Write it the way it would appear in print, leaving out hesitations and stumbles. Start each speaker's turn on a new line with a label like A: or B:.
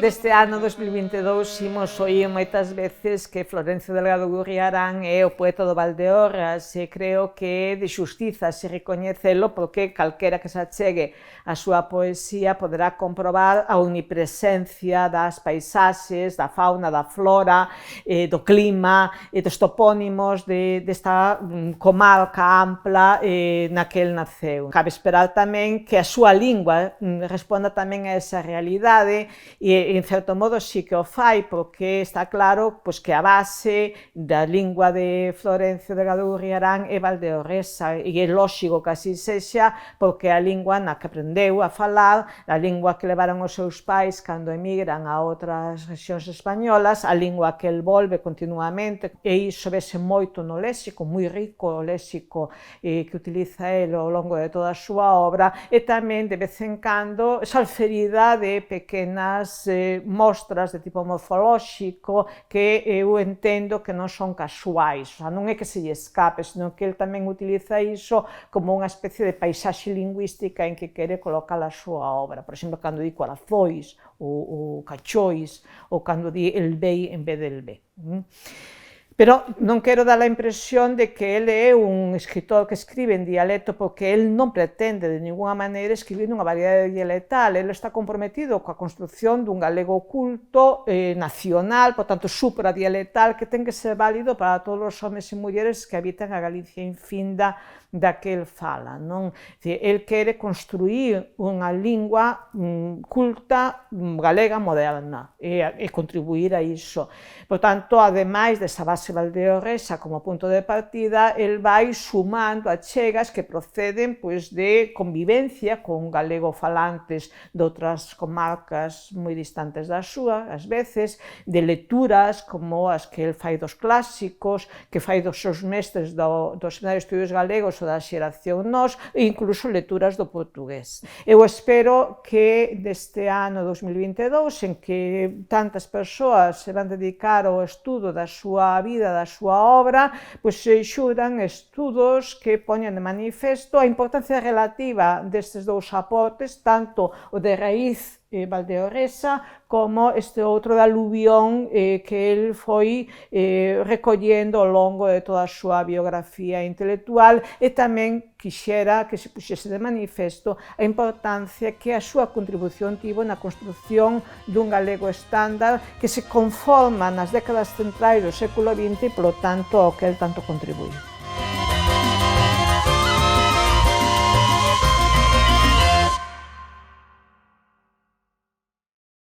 A: Deste ano 2022 imos oír moitas veces que Florencio Delgado Gurriarán é o poeta do Valdeorras e creo que é de xustiza se recoñecelo porque calquera que se achegue a súa poesía poderá comprobar a omnipresencia das paisaxes, da fauna, da flora, do clima, dos topónimos desta comarca ampla na que el naceu. Cabe esperar tamén que a súa lingua responda tamén a esa realidade e, en certo modo, sí que o fai, porque está claro pois, que a base da lingua de Florencio Delgado Gurriarán é valdeorresa, e é lóxico que así sexa, porque a lingua na que aprendeu a falar, a lingua que levaron os seus pais cando emigran a outras rexións españolas, a lingua que el volve continuamente, e iso vese moito no léxico, moi rico o léxico que utiliza el ao longo de toda a súa obra, e tamén, de vez en cando, salferida de pequenas mostras de tipo morfolóxico que eu entendo que non son casuais, o sea, non é que se lle escape, senón que el tamén utiliza iso como unha especie de paisaxe lingüística en que quere colocar a súa obra. Por exemplo, cando di corazois, ou cachois, ou cando di el bei en vez del be. Pero non quero dar a impresión de que ele é un escritor que escribe en dialecto, porque el non pretende de ninguna maneira escribir nunha variedade dialectal. Ele está comprometido coa construción dun galego culto, nacional, por tanto supradialectal, que ten que ser válido para todos os homes e mulleres que habitan a Galicia infinda da que el fala. Non? El quere construir unha lingua culta galega moderna e contribuir a iso. Por tanto, ademais desa base valdeorresa como punto de partida, el vai sumando achegas que proceden pois, de convivencia con galego-falantes de outras comarcas moi distantes da súa, ás veces, de lecturas como as que el fai dos clásicos, que fai dos seus mestres do Seminario de Estudios Galegos ou da xeración Nós, e incluso lecturas do portugués. Eu espero que deste ano 2022, en que tantas persoas se van dedicar ao estudo da súa vida, da súa obra, pois se xurdan estudos que poñan de manifesto a importancia relativa destes dous aportes, tanto o de raíz valdeorresa como este outro da aluvión que el foi recollendo ao longo de toda a súa biografía intelectual, e tamén quixera que se puxese de manifesto a importancia que a súa contribución tivo na construción dun galego estándar que se conforma nas décadas centrais do século XX e, polo tanto, ao que el tanto contribuiu.